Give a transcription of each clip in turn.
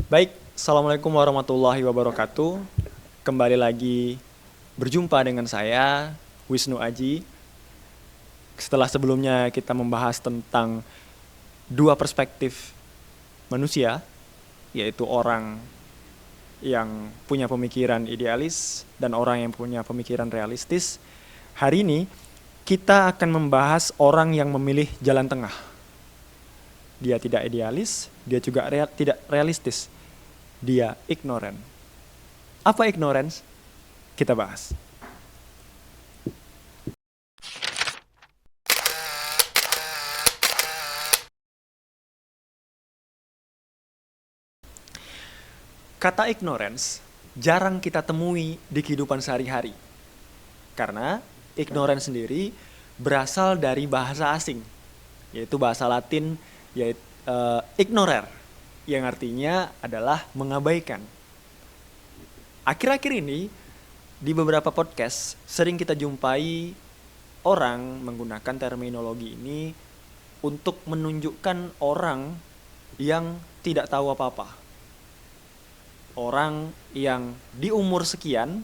Baik, Assalamualaikum warahmatullahi wabarakatuh. Kembali lagi berjumpa dengan saya, Wisnu Aji. Setelah sebelumnya kita membahas tentang dua perspektif manusia, yaitu orang yang punya pemikiran idealis dan orang yang punya pemikiran realistis. Hari ini kita akan membahas orang yang memilih jalan tengah. Dia tidak idealis, dia juga tidak realistis. Dia ignorant. Apa ignorance? Kita bahas. Kata ignorance jarang kita temui di kehidupan sehari-hari. Karena ignorance sendiri berasal dari bahasa asing, yaitu bahasa Latin, yaitu ignorer, yang artinya adalah mengabaikan. Akhir-akhir ini, di beberapa podcast, sering kita jumpai orang menggunakan terminologi ini untuk menunjukkan orang yang tidak tahu apa-apa. Orang yang di umur sekian,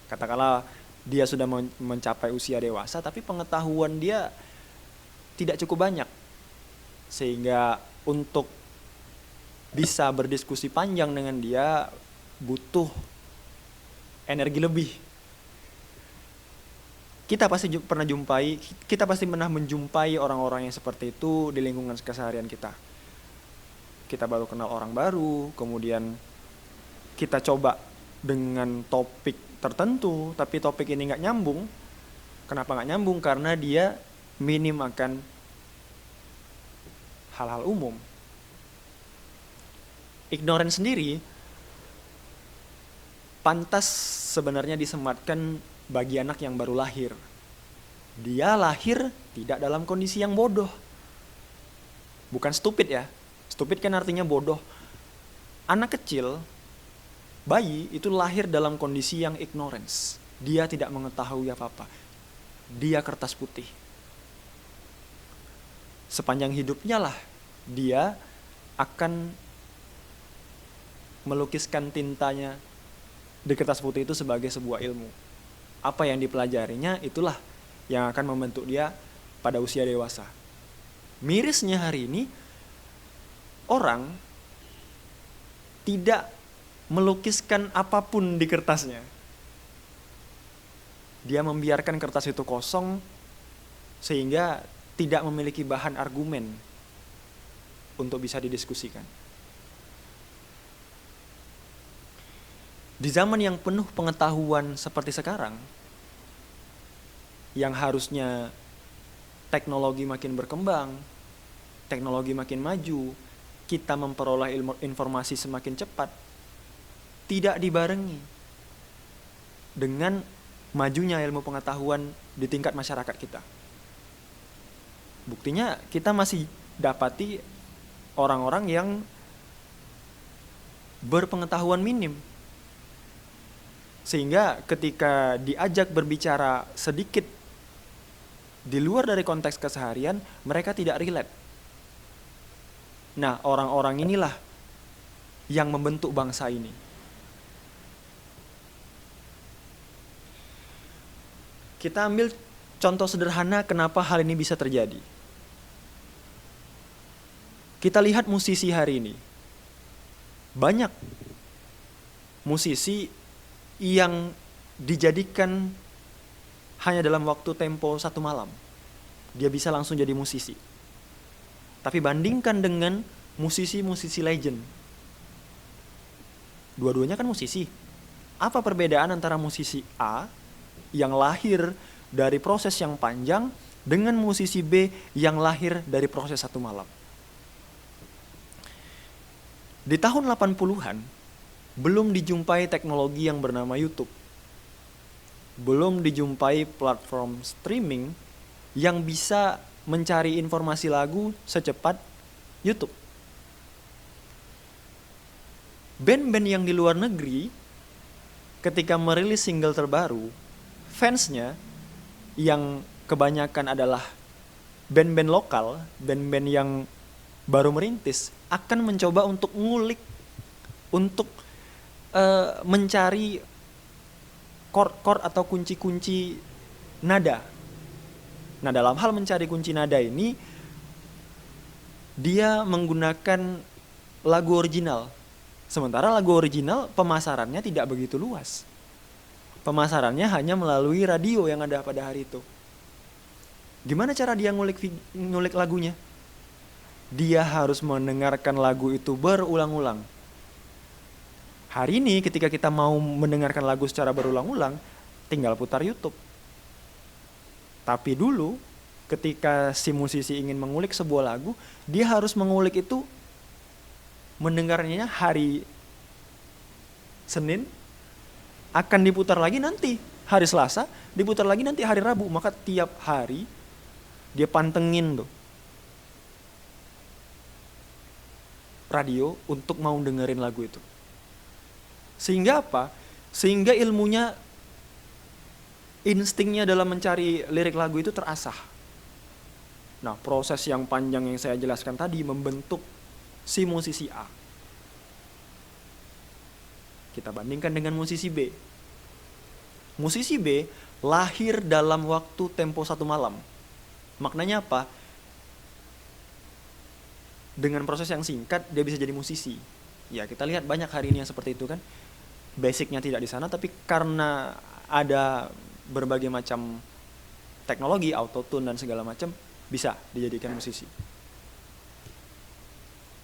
katakanlah dia sudah mencapai usia dewasa, tapi pengetahuan dia tidak cukup banyak. Sehingga untuk bisa berdiskusi panjang dengan dia butuh energi lebih. Kita pasti pernah menjumpai orang-orang yang seperti itu di lingkungan keseharian kita. Kita baru kenal orang baru, kemudian kita coba dengan topik tertentu, tapi topik ini nggak nyambung. Kenapa nggak nyambung? Karena dia minim akan hal-hal umum. Ignorance sendiri pantas sebenarnya disematkan bagi anak yang baru lahir. Dia lahir tidak dalam kondisi yang bodoh. Bukan stupid ya. Stupid kan artinya bodoh. Anak kecil, bayi itu lahir dalam kondisi yang ignorance. Dia tidak mengetahui apa-apa. Dia kertas putih. Sepanjang hidupnya lah dia akan melukiskan tintanya di kertas putih itu sebagai sebuah ilmu. Apa yang dipelajarinya itulah yang akan membentuk dia pada usia dewasa. Mirisnya hari ini orang tidak melukiskan apapun di kertasnya. Dia membiarkan kertas itu kosong sehingga tidak memiliki bahan argumen untuk bisa didiskusikan. Di zaman yang penuh pengetahuan seperti sekarang, yang harusnya teknologi makin berkembang, teknologi makin maju, kita memperoleh informasi semakin cepat, tidak dibarengi dengan majunya ilmu pengetahuan di tingkat masyarakat kita. Buktinya kita masih dapati orang-orang yang berpengetahuan minim. Sehingga ketika diajak berbicara sedikit di luar dari konteks keseharian, mereka tidak relate. Nah, orang-orang inilah yang membentuk bangsa ini. Kita ambil contoh sederhana kenapa hal ini bisa terjadi. Kita lihat musisi hari ini. Banyak musisi yang dijadikan hanya dalam waktu tempo 1 malam. Dia bisa langsung jadi musisi. Tapi bandingkan dengan musisi-musisi legend. Dua-duanya kan musisi. Apa perbedaan antara musisi A yang lahir dari proses yang panjang dengan musisi B yang lahir dari proses 1 malam? Di tahun 80-an, belum dijumpai teknologi yang bernama YouTube. Belum dijumpai platform streaming yang bisa mencari informasi lagu secepat YouTube. Band-band yang di luar negeri ketika merilis single terbaru, fansnya yang kebanyakan adalah band-band lokal, band-band yang baru merintis, akan mencoba untuk ngulik untuk mencari chord-chord atau kunci-kunci nada. Nah, dalam hal mencari kunci nada ini, dia menggunakan lagu original. Sementara lagu original pemasarannya tidak begitu luas. Pemasarannya hanya melalui radio yang ada pada hari itu. Gimana cara dia ngulik lagunya? Dia harus mendengarkan lagu itu berulang-ulang. Hari ini ketika kita mau mendengarkan lagu secara berulang-ulang, tinggal putar YouTube. Tapi dulu ketika si musisi ingin mengulik sebuah lagu, dia harus mengulik itu, mendengarnya hari Senin, akan diputar lagi nanti hari Selasa, diputar lagi nanti hari Rabu. Maka tiap hari dia pantengin tuh radio untuk mau dengerin lagu itu. Sehingga apa? Sehingga ilmunya, instingnya dalam mencari lirik lagu itu terasah. Nah, proses yang panjang yang saya jelaskan tadi membentuk si musisi A. Kita bandingkan dengan musisi B. Musisi B lahir dalam waktu tempo 1 malam. Maknanya apa? Dengan proses yang singkat dia bisa jadi musisi. Ya, kita lihat banyak hari ini yang seperti itu kan. Basicnya tidak di sana, tapi karena ada berbagai macam teknologi, autotune dan segala macam, bisa dijadikan musisi.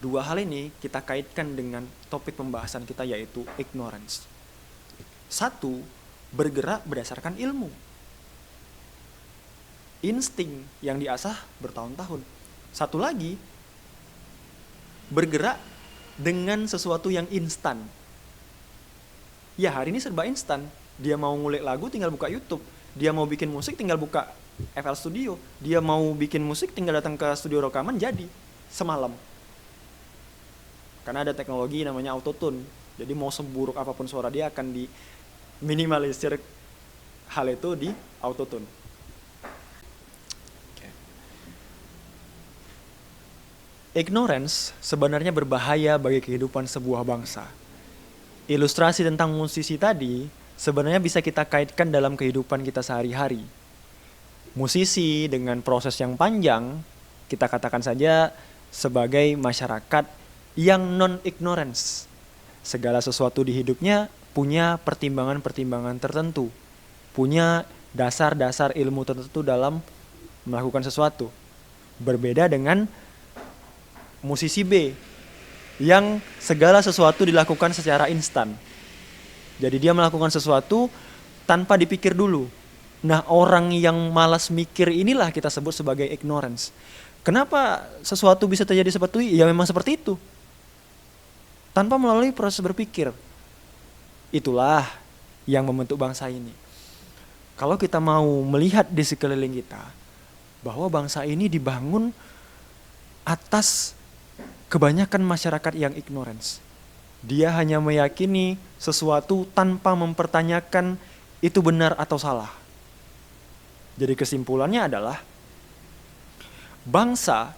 Dua hal ini kita kaitkan dengan topik pembahasan kita, yaitu ignorance. Satu, bergerak berdasarkan ilmu. Insting yang diasah bertahun-tahun. Satu lagi, bergerak dengan sesuatu yang instan. Ya, hari ini serba instan. Dia mau ngulik lagu tinggal buka YouTube. Dia mau bikin musik tinggal buka FL Studio. Dia mau bikin musik tinggal datang ke studio rekaman, jadi semalam. Karena ada teknologi namanya autotune. Jadi mau seburuk apapun suara dia akan diminimalisir hal itu di autotune. Ignorance sebenarnya berbahaya bagi kehidupan sebuah bangsa. Ilustrasi tentang musisi tadi sebenarnya bisa kita kaitkan dalam kehidupan kita sehari-hari. Musisi dengan proses yang panjang, kita katakan saja sebagai masyarakat yang non-ignorance. Segala sesuatu di hidupnya punya pertimbangan-pertimbangan tertentu, punya dasar-dasar ilmu tertentu dalam melakukan sesuatu. Berbeda dengan musisi B yang segala sesuatu dilakukan secara instan. Jadi dia melakukan sesuatu tanpa dipikir dulu. Nah, orang yang malas mikir inilah kita sebut sebagai ignorance. Kenapa sesuatu bisa terjadi seperti itu? Ya memang seperti itu. Tanpa melalui proses berpikir. Itulah yang membentuk bangsa ini. Kalau kita mau melihat di sekeliling kita, bahwa bangsa ini dibangun atas kebanyakan masyarakat yang ignorance. Dia hanya meyakini sesuatu tanpa mempertanyakan itu benar atau salah. Jadi kesimpulannya adalah bangsa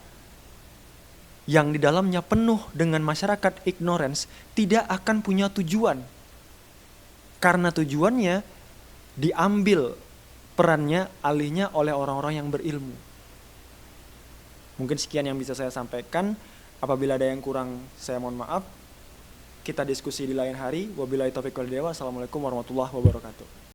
yang di dalamnya penuh dengan masyarakat ignorance tidak akan punya tujuan. Karena tujuannya diambil perannya, alihnya oleh orang-orang yang berilmu. Mungkin sekian yang bisa saya sampaikan. Apabila ada yang kurang, saya mohon maaf. Kita diskusi di lain hari. Wabillahi taufiq wal hidayah. Wassalamualaikum warahmatullahi wabarakatuh.